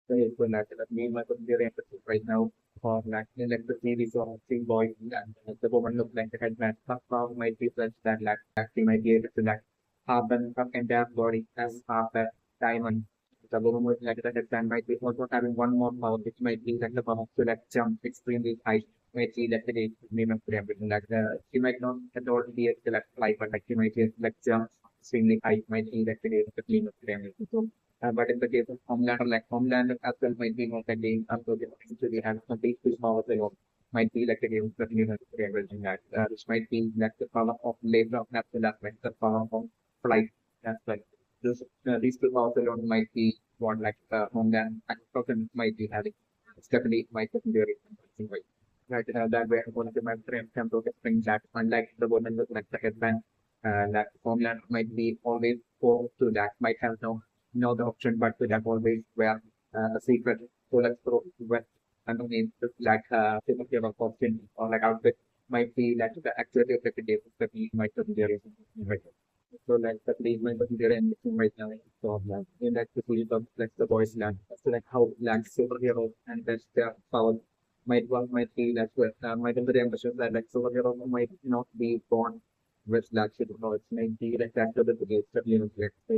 Well, that me my computer emphasis right now for like the series of Three Boys and the woman look like the headman. Somehow might be such that like she might be able to like half entire body as half a diamond. The woman with like the headband might be also having one more power, which might be like the power to like jump extremely high. Might see like the name of everything. Like she might not at all be able to like fly, but like she might be able to like jump extremely high. Might see like the name of everything. But in the case of Homelander, like Homelander as well might be not like game up to the essentially have complete fish power alone. Might be like the game that you have to everything that which might be like the power of labor as well as like the power of flight as well. This these two powers alone might be what like Homelander and person might be having. It's definitely might be very interesting way. Right, that way one of the my friends can to bring that unlike the woman with like the headband that Homeland might be always forced to that might have no the option but to have always wear a secret Rolex Pro with underneath this like superhero costume or like outfit might be like the actually effective that we might consider it. Right. So like the please might consider anything right now. So like in that the of like the boys land. So like how like superhero and that's their power might work might be that well might be the ambition that like superhero might not be born with that shit or it may be like that to the case that you know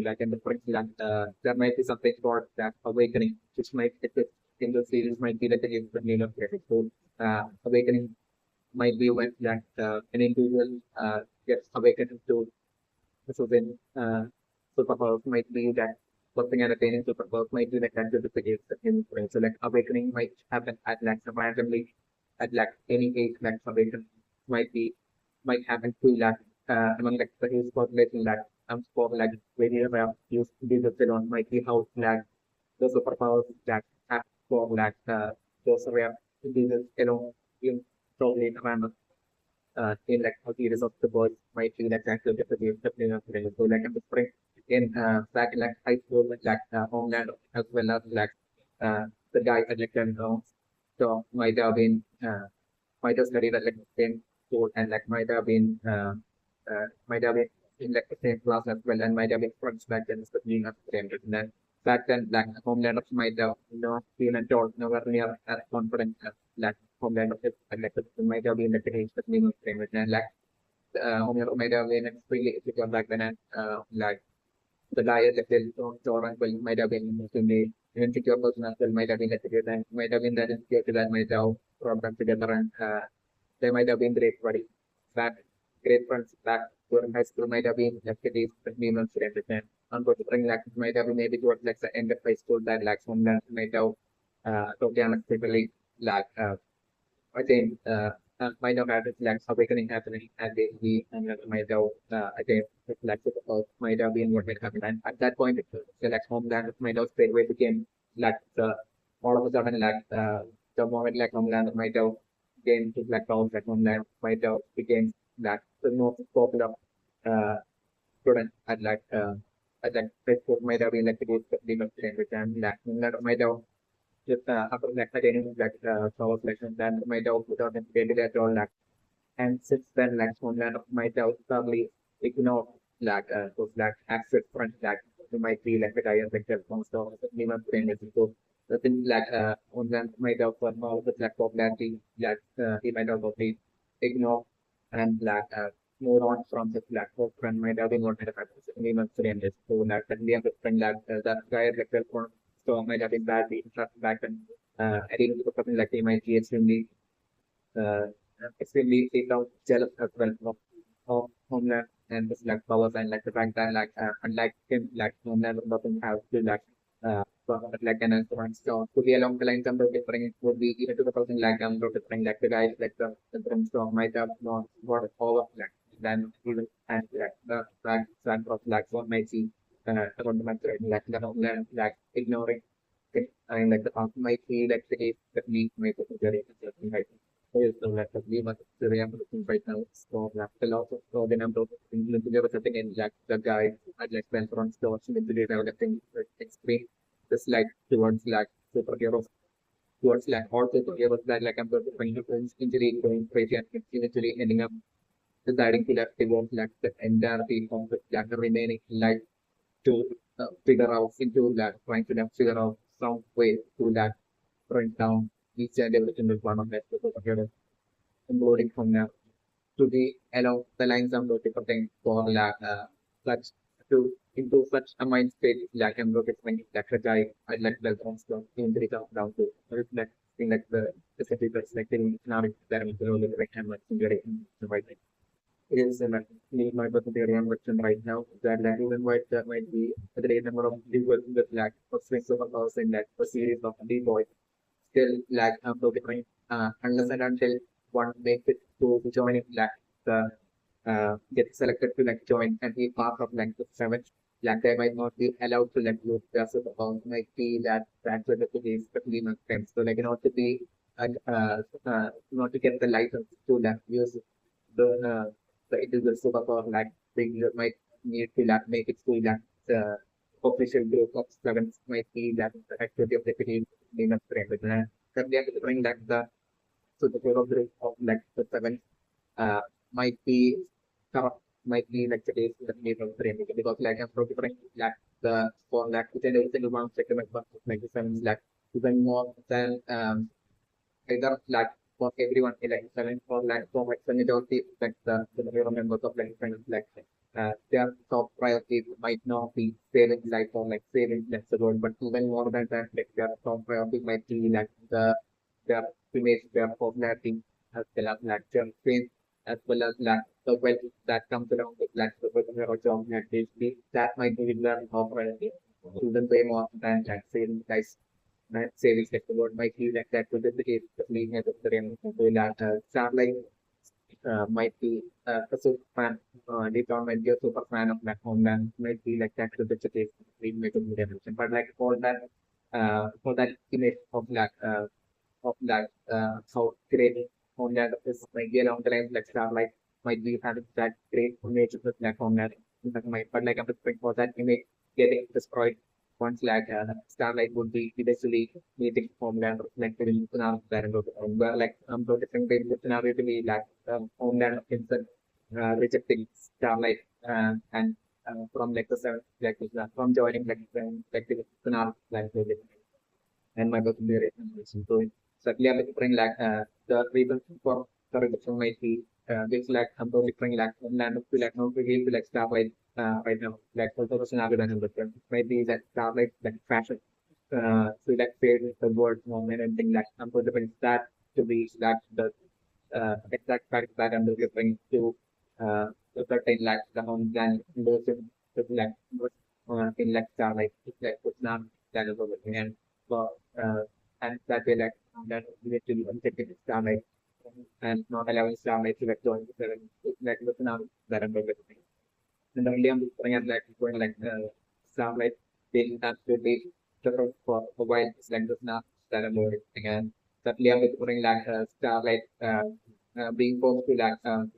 like in the for example there might be something called that awakening which might it in the series might be like a new so awakening might be when that an individual gets awakened to so then superpowers might be that something and attaining superpowers might be like that to the case in so like awakening might happen at like randomly at like any age like awakening might be might happen to like among like the huge population that comes for like very rare use this alone might be how like the superpowers that have for like those rare diseases alone in probably random in like a series of the boys might feel like actually the game happening on today. So like in the spring in back in like high school with like homeland as well as like the guy at like so might have been might have studied at like the same school and like might have been in like the same class as well and might have been friends back then but being at the same time. And then back then like Homelanders might have not been at all nowhere near as confident as like Homelanders and like it might have been like the case but being at the same time. And like Homelander might have been extremely insecure back then and like the guy at the Jordan well might have been extremely insecure person as well might have been at the time might have been that insecure that might have brought them together and they might have been great buddies. Back great friends back during high school might have been like it is the demons and everything. Unfortunately, like might have been maybe towards like the end of high school that like someone might have totally unexpectedly like I think might have had like awakening happening at the and might have I think like might have been what might happen and at that point the like homeland might have straight away became like all of a sudden like the moment like homeland might have gained to like rounds like homeland might have became like the most popular uh student at like Facebook might have been like the good demon which and like homeland might have just after like attaining like solve session then might have put out and created at all like and since then like homeland might have probably ignore like those like access front like you might be like a guy like that most of the demon so the thing like homeland might have for more the like popularity like he might have totally ignore and like move on from the black hole friend might have been wanted to demon friend so like at the end of friend like that guy like that so might have been badly interrupted back then. I think something like they might be uh, extremely feel jealous as well of Homeland and his like powers and like the fact that like unlike him like Homeland doesn't have to like an instrument. So to be along the lines of the different would be even to the person like different like the guys like the brainstorm might have not got over like then even and like the fact of like what might see around the matter like the Homeland like ignoring it. I mean like the might be like the case that needs might be very right. Yes, so like we must say I'm looking right now. So like a lot of so then I'm looking together something in like the guy at like Spencer on stores into developing extreme this like towards like superheroes towards like all superheroes that like I'm going to bring up injury going crazy and eventually ending up deciding to like devote like the entire team of like the remaining life to figure out into like trying to like, figure out some way to that bring down each and every single one of that superhero, including from now to the allow the lines of different for like such to into such a mind state like I'm looking like the guy I like the constant in the down to reflect thing like the specific perspective now that I'm going to like I'm like very right. It is need my vegetarian version right now. That even white that might be a great number of people with like a swings of a person like a series of D-boys still like Bitcoin unless and until one makes it to join like the get selected to like join and be part of like the seven like they might not be allowed to like use their super account might be that that's what the case between my friends. So like in order to be not to get the license to like use the individual super account like they might need to like make it to like the official group of sevens might be that the activity of the city name of friend. Currently I'm bring like the so the group of like the seven uh, might be corrupt, might be like today's the name of frame because like I'm different like the for like within every single one segment but like the seven like even more than either like for everyone like seven for like for like majority like the members of like kind of like their top priority might not be saving life or like saving less the world, but even more than that, like their top priority might be like their image, their popularity, as well as like their fame, as well as like the wealth that comes along with like the particular job that they speak. That might be their top priority, even way more than like saving life savings like the word might be like that to the case of leading at the end of the Starlight might be a super fan, deep down might be a super fan of that Homeland, might be like that to the case we make a dimension. But like for that image of that how great Homeland is might be along the lines like Starlight might be having that great image of the like Homeland. But like I'm just for that image getting destroyed once like Starlight would be eventually meeting Homeland reflected in scenario where like the different ways the scenario to be like Homeland himself rejecting Starlight and from like the seven like from joining like the scenario like and my book narration. So certainly I'm different like the reason for the rejection might be this like I'm different like land of like no begin to like Starlight right now like also the scenario than different maybe that Starlight like fashion so that paired with the word moment and thing like I'm different that to be that the exact fact that I'm referring to the certain like the home plan those like in like Starlight like it's not that is over and well, and that way like that need to be unchecked Starlight and not allowing Starlight to like join the seven like the now that I'm referring. And the only I'm looking at like going like Starlight being that to be different for a while it's like the now that I'm referring and certainly I'm looking like Starlight being forced to like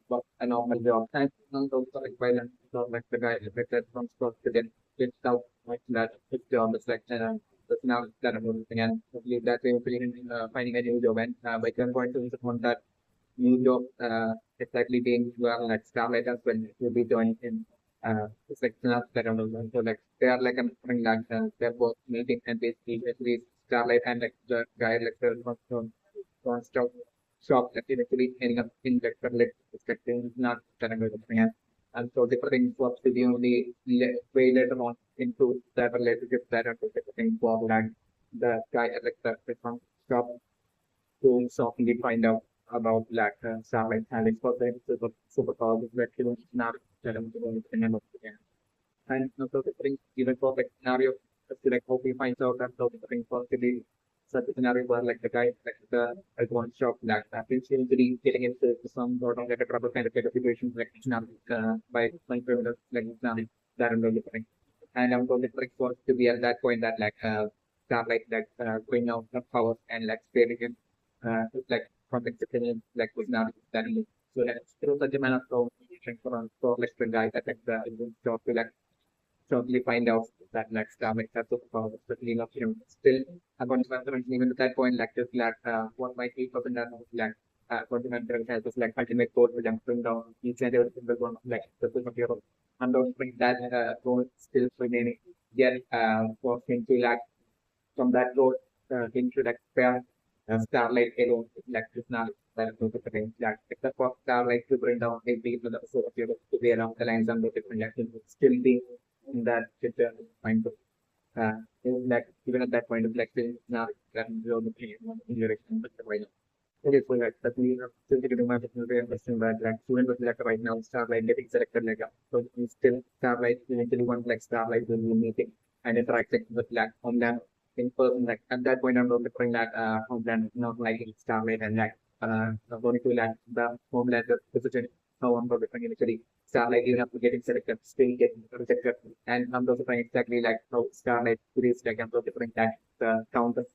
work a normal job and not also like violent not like the guy affected from sports to get out like that his job is like that's now that I'm looking and hopefully that way hopefully finding a new job and by some point to someone that new job exactly being well like Starlight as well will be joined in it's like not that I'm looking so like they are like I'm like they're both meeting and basically Starlight and like the guy like the one-stop shop that eventually ending up in the like perspective not that I'm looking at. And so different swaps to the only way later on into that relationship that are different for like the guy at like the front shop to softly find out about like Starlight having for them superpower that he was not that I'm going to and also different even for like scenario to like hope he finds out that so different possibly such a scenario where like the guy like the at one shop like that is usually getting into some sort of like a trouble kind of situation like scenario by my criminals like scenario that I'm really different. And I'm going to like for to be at that point that like start like going out of power and like sparing him like from the like was not that so that's still such a man of for like the guy that like the job to like totally find out that like stomach has superpowers, but you know, still continental even at that point, like just like what might be continental like continental has this like ultimate goal for jumping down each and every single one of like the superhero. And don't bring that goal still remaining yet for him to like from that role into like pair Starlight alone, like it's not that to the range that except for Starlight to bring down a big another sort of to be around the lines and the different actions still be in that point of in that even at that point of like still not that in direction but right now. Okay, so like that we have still to do my very interesting that like student was like right now Starlight getting selected like so we still Starlight eventually one like Starlight will be meeting and interacting with like Homeland in person like at that point I'm not referring that Homeland not liking Starlight and like going to like the Homeland visited no one was initially Starlight even after getting selected still getting rejected and I'm also trying exactly like how Starlight is like I'm also different that the counter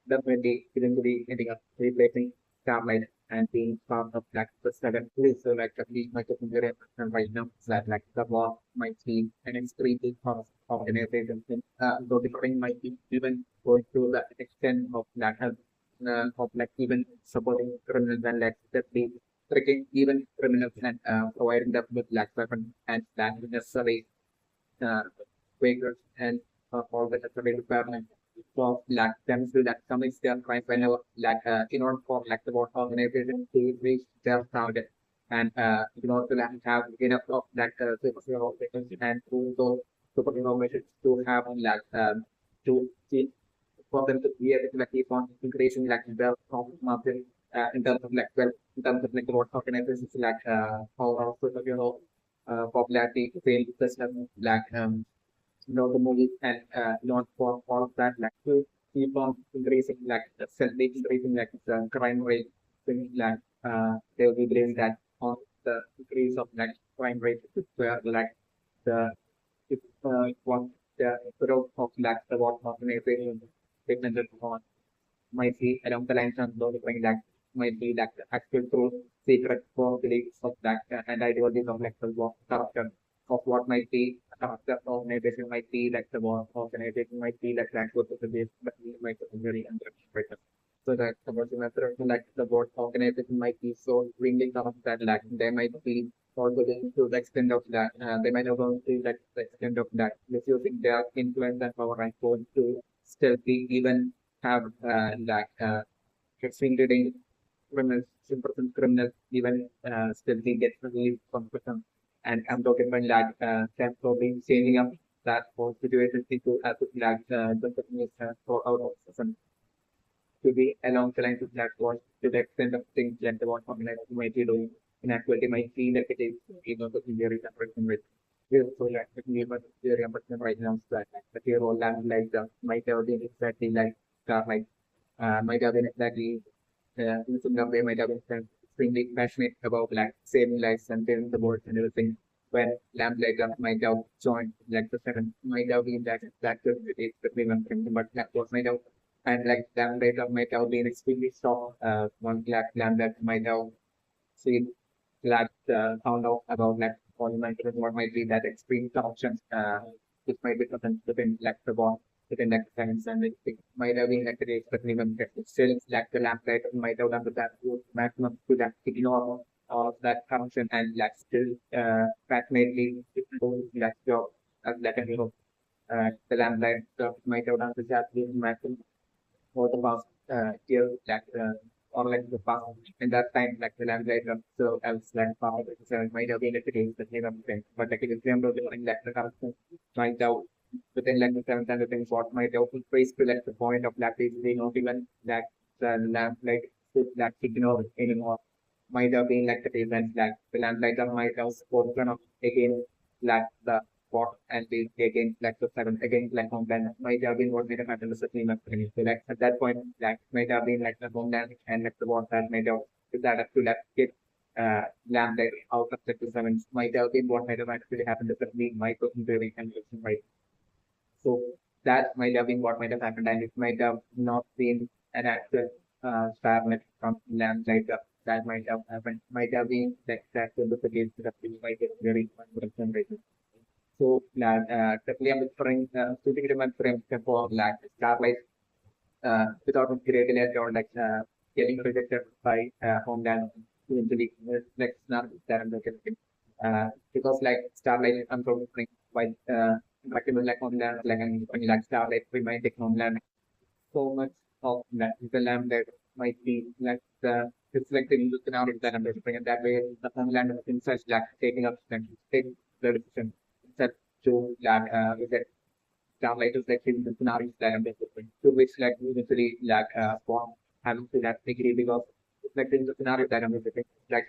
definitely eventually ending up replacing Starlight and being part of like the second place. So like at least my secondary person right now is that like the war might be an extremely cost organization. Though the thing might be even going to the extent of like even supporting criminals and like that be tricking even criminals and providing them with like weapons and that necessary uh, vehicles and all the necessary requirements for like them to like commit their crime whenever like in order for like the work organization to reach their target and in order to like, have enough of like superhero operations and to those superhero missions to have like to keep for them to be able to like keep on increasing like the profit margin in terms of like well in terms of like what organizations like how our superhero popularity failed system like the movies and not for all of that like to keep on increasing like the steadily increasing like the crime rate things like they will be blaming that on the increase of like crime rate where like the if one the growth of like the what organization depended on might be along the lines of developing that might be like the actual truth, secret core beliefs of that and ideologies of like the work character of what might be a character organization might be like the work organization might be like that was the base, but we might be very underrated. So that the person like the work organization might be so extremely corrupt that like they might be also going to the extent of that they might have gone to like the extent of that misusing their influence and power and going to still be even have like extremely criminals, in-person criminals, even still they get released from prison. And I'm talking about like them probably changing up that whole situation to like the companies for out of prison to be along the lines of that was to the extent of things that the one organization might be doing in actuality might feel that it is the very comparison with. So like the very comparison right now is that the hero land like the might have been exactly like Starlight might have been exactly in some way might have been extremely passionate about like saving lives and saving the world and everything. When Lamplighter might have joined like the second might have been that it is between them, but that was might have and like Lamplighter might have been extremely strong. One Lamplighter might have seen that found out about like parliament and what might be that extreme corruption which might be present within like the war within like science and it might have been like the case but even still like the lamplight might have done the that to maximum to like ignore all of that corruption and like still passionately do that job as like a hero. The lamplight might have done the job maximum for the past year, like or like the past in that time, like the lamplight so else like power so it might have been a case the same thing. But like an example during like the corruption might have within like the seventh and the things what might have increased to like the point of like basically not even that the lamplight should like ignore anymore. Might have been like the case and like the lamplighter might have spoken of again like the what and the again like the seven again like homeland might have been what made have happened the same experience. So like at that point like might have been like the homeland and like the what that might have if that have to like get landed out of the seven might have been what might have actually happened to the my person very and right. So that might have been what might have happened and it might have not been an actual starlet from land later. That might have happened. Might have been like that in the case that we might get very concentration. So definitely I'm referring shooting them and frame for like Starlight without creating it or like getting rejected by Homeland eventually like not that I'm looking because like Starlight I'm probably by interacting with like Homeland like and like Starlight we might take Homeland so much of that the lamb that might be like the reflected in the scenario that I'm describing, and that way the homeland is in such like taking up and take the decision set to like with that Starlight is like in the scenarios that I'm describing, to which like usually like form having to that degree because like in the scenario that I'm describing, like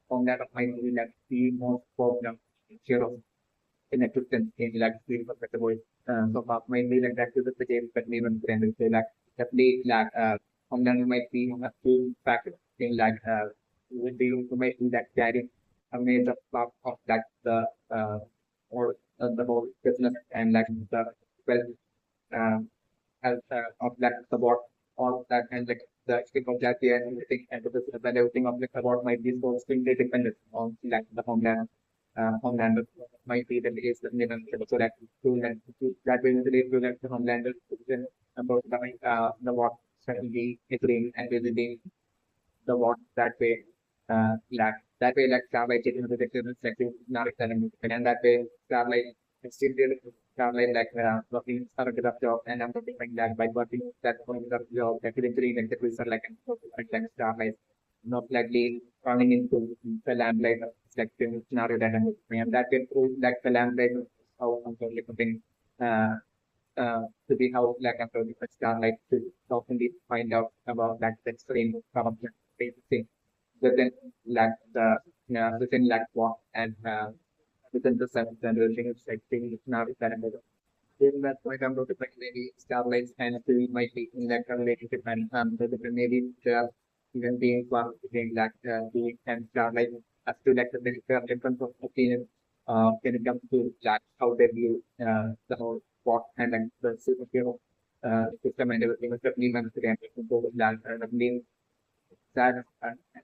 homeland might be like the most problem hero in existence in like three perspective voice. So far mainly like that is the game, but even then say like definitely like Homelander might be a key factor in like would be to make that carry a major part of that uh or the whole business and like the well um as of that support all that and like the stick of that and everything and the everything of the support might be so extremely dependent on like the homeland Homelander might be the case that so that that will relate to that the Homelander position about the what strategy agreeing and visiting the what that way that way like Starlight taking the detective section not and that way Starlight still did Starlight like working started up job and I'm talking like that by working that point of job definitely like the quiz are like Starlight not likely running into the lamplight section scenario that I'm looking and that can prove that the lamplight is how I'm looking uh to be how like I'm going to Starlight to often find out about that extreme corruption thing within like the within like what and within the seventh generation it's like thing now is that in that point I'm going to like maybe Starlight and Phil might be in that relationship and the different maybe even being one between like being and Starlight as to like the difference of opinion when it comes to like how they view the whole sport and like the superhero system and everything was definitely one of the like definitely that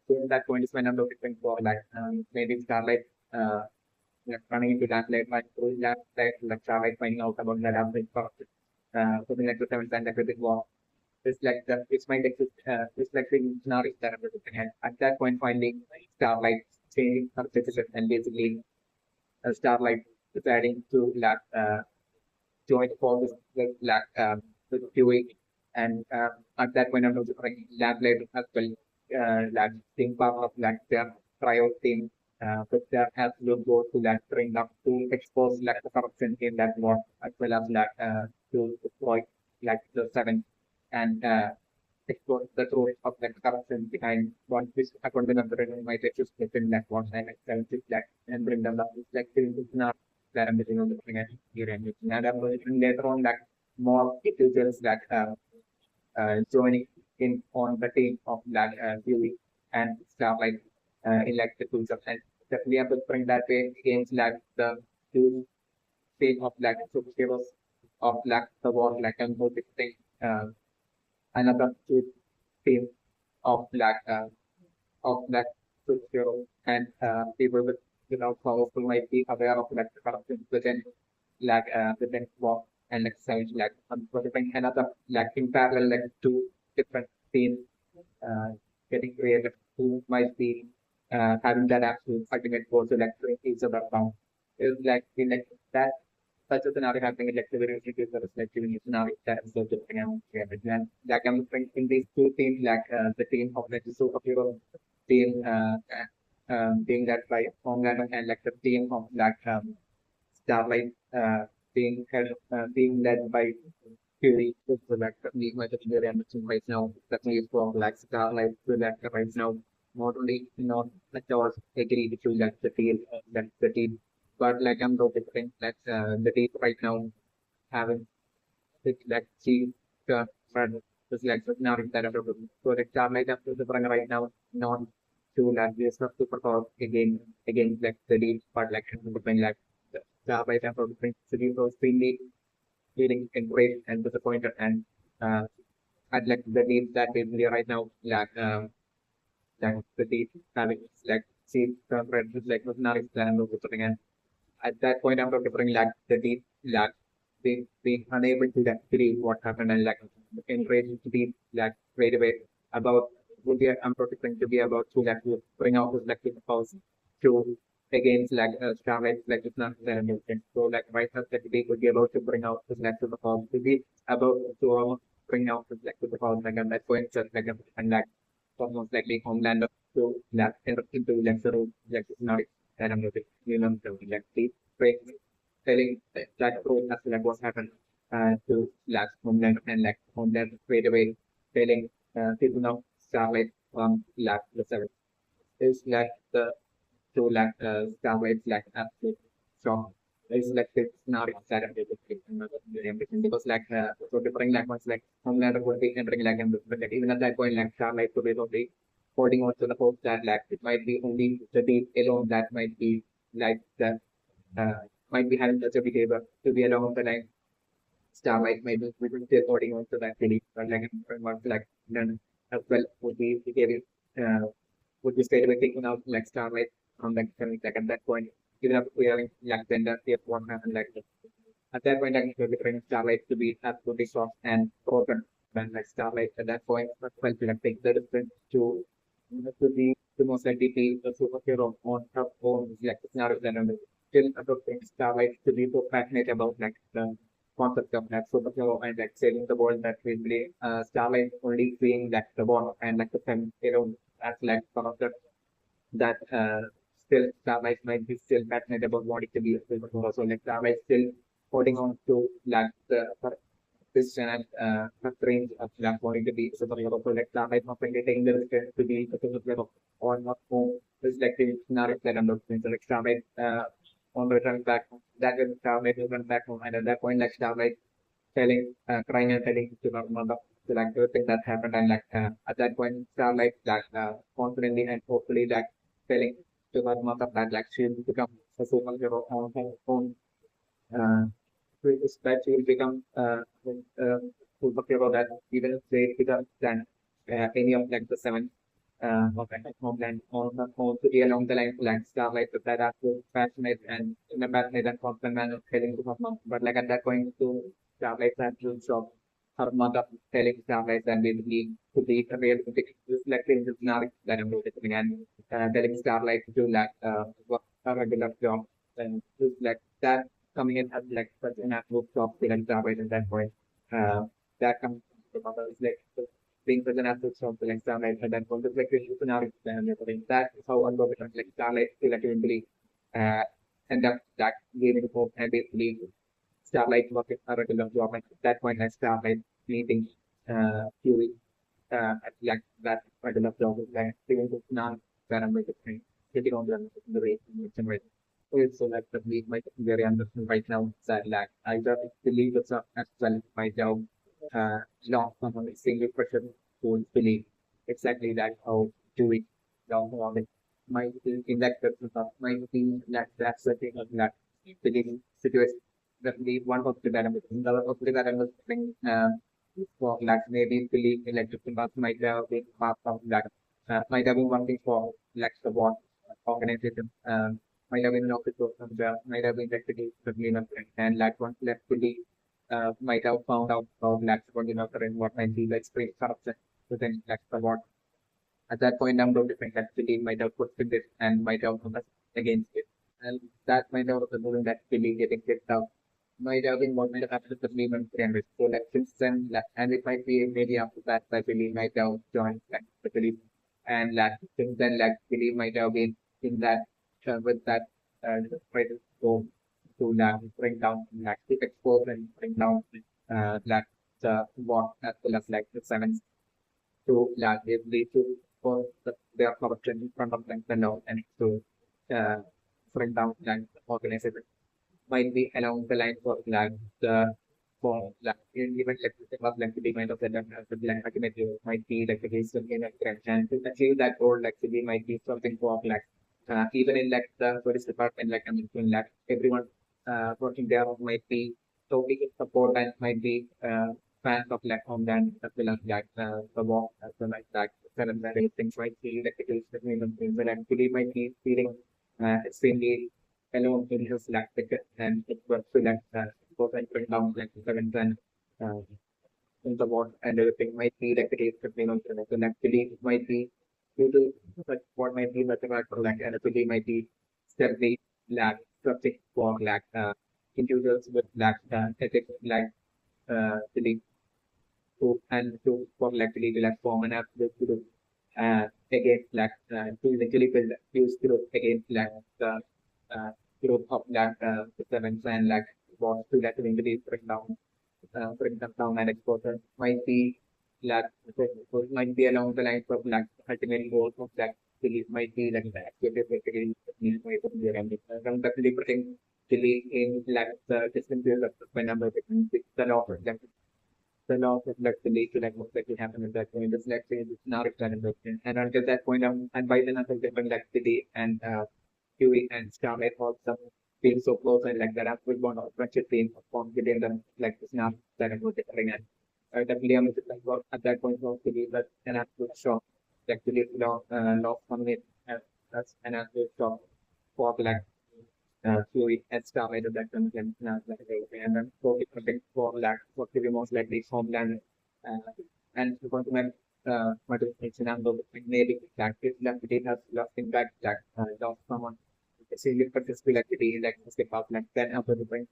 so that point is when I'm looking for like maybe Starlight like running into that late like through that like Starlight finding out about that average cost something like the 7 cent equity war. It's like the it's my exist it's like the scenario that I'm looking at that point finding Starlight changing her decision and basically Starlight deciding to like join forces with like with QA and at that point I'm also trying Lamplight as well like being part of like their trial team with their help will go to like bring up to expose like the corruption in that war as well as like to deploy like the seven and expose the truth of the corruption behind what this according to the might exist within that one and like seven six like and bring them up like to not that I'm getting on the thing and I'm going to later on like more individuals that joining in on the team of like Huey and stuff like in like the tools of and definitely I'm bring that way against like the two team of like superheroes of like the war like and both thing another two team of like superhero and people with powerful might be aware of like the corruption within like within war and like sounds like developing another like in parallel like two different teams uh, getting creative who might be having that absolute ultimate goal to like bring each other down. It's like in like that such a scenario happening in like the very is the respective scenario that is so different and like I'm in these two teams like the team of like the superhero team being led by Homelander and like the team of like Starlight being led by Fury, which is like the much of the ambition right now. That means from like Starlight to like right now, not only not like I was agree with you that the team, but like I'm so different that the team right now having like she friend is like now that I'm so like Starlight after the run right now, not to like this not super power again like the team, but like like Starlight after the city was really feeling enraged and disappointed and uh, I'd like the team that is there right now like the team having like seen the friends like was not and something and at that point I'm talking like the team like being unable to like believe what happened and like enraged to be like right away about would be I'm protecting to be about to like to bring out his like house to against like Starlight like it's not the new thing. So like right now that they would be about to bring out his like to the house to be about to bring out like to the power like and that point just like and like almost likely Homelander to like enter into like the room like now that I'm looking like the break telling that role as like what happened to like Homelander and like Homelander straight away telling people now Starlight from like the seven is like the to like Starlight like absolute shock. It's like it's not excited because like so different like once like Homelander would be entering like and but like even at that point like Starlight could be only holding on to the hope that like it might be only the deep alone that might be like the uh, might be having such a behavior to be along the line. Starlight might be still holding on to that belief, but like once like then as well would be behaving uh, would be straight away taking out like Starlight from like at that point, even after clearing like then if what happened like at that point I could bring Starlight to be absolutely soft and broken. When like Starlight at that point felt like take the difference to be the most likely be the superhero on her own like scenario than still adopting Starlight to be so passionate about like the concept of like superhero and like saving the world that we believe Starlight only seeing like the war and like the film, as like some of the that still Starlight might be still passionate about wanting to be a superhero. So like Starlight still holding on to like the position and range of like wanting to be a superhero. So like Starlight not really taking the risk to be a superhero or not more reflective scenario that I'm looking. So like Starlight on return back home. That is Starlight will run back home and at that point like Starlight telling crying and telling to her mother to like everything that happened and like at that point Starlight like confidently and hopefully like telling to her mother that like she'll become a superhero on her own uh, is that she will become superhero that even if they become than any of like the seven of like Homeland on the whole to be along the line like Starlight but that are so passionate and in a passionate and confident manner telling to her mom. But like at that point to Starlight's actual job, her mother telling Starlight that we need to be a realistic reflecting the scenario that I'm noticing and telling Starlight to like work a regular job and just like that coming in as like such an absolute top like Starlight at that point. Uh, that comes from the mother is like being such an absolute top like Starlight at that point. It's like a scenario and everything. That is how unfortunate like Starlight still eventually uh end up that giving hope and basically Starlight working a regular job and at that point like Starlight meeting Fury at like that regular job is like giving hope now that I'm like getting on the race and right. So like the lead might be very understand right now that like I just believe it's a as well my job long from a single person who believe exactly that how do it long on it might be in that person might be that that's the thing of that believing situation that the one of the dynamic the other of the dynamic thing for like maybe believe in electrical bus might have been part of that might have been one thing for like the what organization might have been an office or somewhere, might have been investigated the cleanup and like one left to leave might have found out about lax coordinator and what might be the extreme corruption within like the what at that point number of different activity might have questioned it and might have come against it. And that might have also doing that really getting kicked out might have been what might have happened to the Lehman Friend. So like since then and it might be maybe after that that Billy might have joined like the Billy and like since then like Billy might have been in that with that try to go to like bring down like to expose and bring down like the what as well as like the sevens to largely to for their corruption in front of them and to uh, bring down like the organization might be along the line for like the for like even like the was like the kind of the like ultimately might be like the case of in and to achieve that goal like to might be something for like even in like the police department like I mean in like everyone working there might be so we can support and might be fans of like Homeland as well as like the war as well as like certain various things might be like the case between them but actually might be feeling extremely alone in his lactic and it was to like both and went down like seventh and uh, in the war and everything might be like the case between them and actually it might be due to like what might be much about like and actually might be steadily lack subject for like individuals with lack ethics like belief to for like legal like form and absolute group against like to literally build use group against like the group of like sevens and like wants to like eventually bring them down and exposure might be like might be along the lines of like ultimate goals of like belief might be like the activity basically might be around it. From the deliberating belief in like the distances of the number between the law of like the law of like the lead to like what likely happen at that point. Just like say it's not extended and until that point and by then until different like city and Huey and Starlight also feel so close and like that actual bond of friendship being formed within them like it's not that about the ring and that Liam is like well, at that point was believe that an absolute shock actually lost from it as an absolute shock for like Huey and Starlight at that time like and then so it protect for like what to be most likely Homeland uh, and we're going to make modification and maybe that it has lost impact that lost someone Senior successful activity like the department then after the point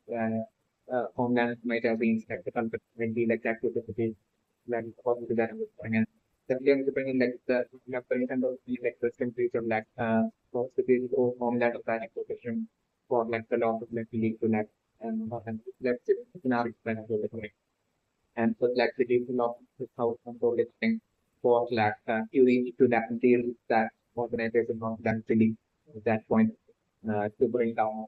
Homeland might have been like the conflict when we like activity when possible that was going and then depending like the and the like the temperature like possibility of Homeland of that position for like the law of like lead to like and let's not explain and so like the deal of the house control thing for like you need to that deal that organization of that really at that point to bring down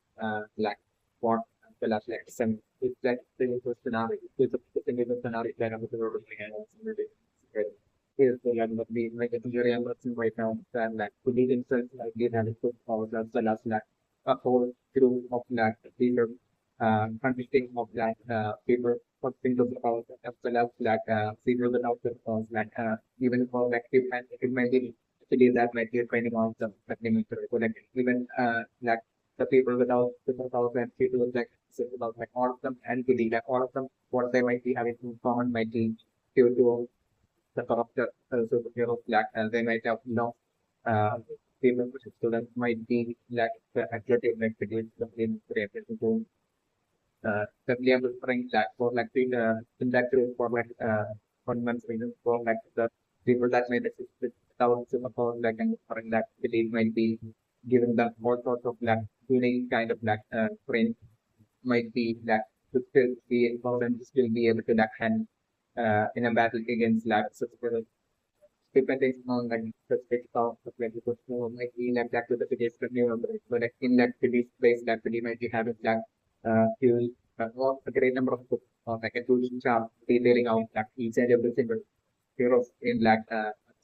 like what as well as like some it's like the scenario it's a scenario that I'm really here's the level of the like the jury I'm working right now and like to lead themselves like they have a good power as well as like a whole group of like leader consisting of like people something to about as well as like people without the like even for like it might be actually that might be depending on the technical so like even like the people without the thousand people with like so about like all of them and to like all of them what they might be having in common might be due to the character superhero black and they might have no uh people students might be like the athletic like the game family I'm referring that for like in that group for like months reasons for like the people that made assist with thousands of accounts like and referring that belief might be giving them all sorts of like unique kind of like training might be that to still be involved and to still be able to like hand in a battle against like such depending on like specific stuff of like the person might be like that to the city but like in that city space that city might be having like fuel or a great number of books or like a tool chart detailing out like each and every single heroes in like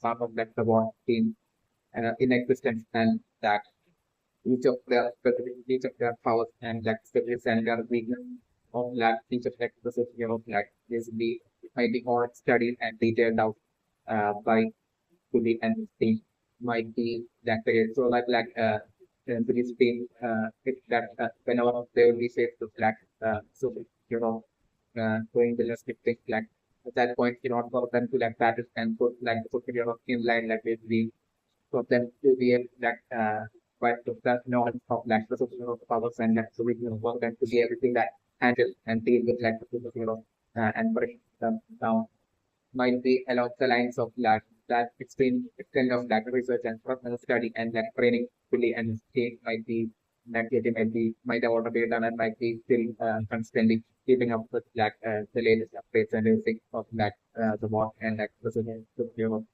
part of like the war team in existence and that each of their specific each of their powers and like specific and their weakness of like each of like the system of like this be might be all studied and detailed out by to the NC might be that period. So to this team, it's that whenever they will be safe to flag, so you know, going the just things like at that point, in order for them to like battle and put like the superior of in line like basically for them to be able like quite to that knowledge of like the superior of powers and like so we can work them to be everything that handle and deal with like the superhero and bring them down might be along the lines of that extent of that research and personal study and that training fully and change might be that it might be might have already done and might be still constantly keeping up with the latest updates and everything of the work and the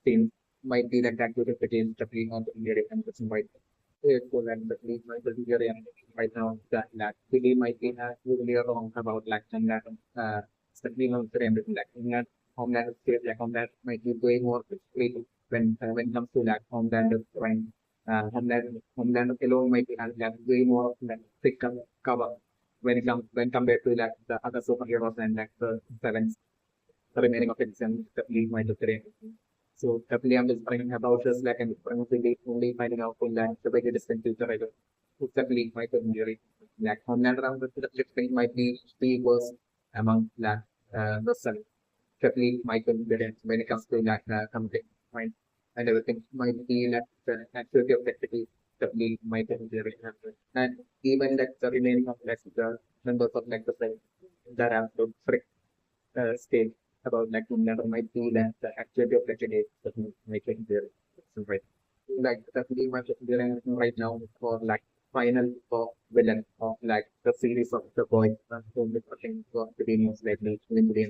teams might be that good if it is definitely on the India and person might cool and the league might be very right now that really might be really wrong about and that certainly not for everything that Homeland is state Homeland might be way more creative when it comes to Homeland is trying Homeland alone might be having way more thick cover when compared to the other superheroes and the sevens the remaining of its and the league might be creative. So definitely I'm just bringing about this and only finding out from the way distant future I don't it's definitely might be injury. Homeland around the flip side might be the worst among the seven definitely might be better when it comes to something right and everything might be the activity of activity definitely might be very and even the remaining of the members of the same that have to frick stage about like Homelander might do that the activity of the that making their right. Like that's pretty much there right now for like final for villain of like the series of the boys and whom the thing for the beginnings like the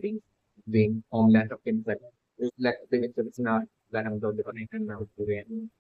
things being Homeland of himself. It's like the it's not that I'm going to connect and now to the end.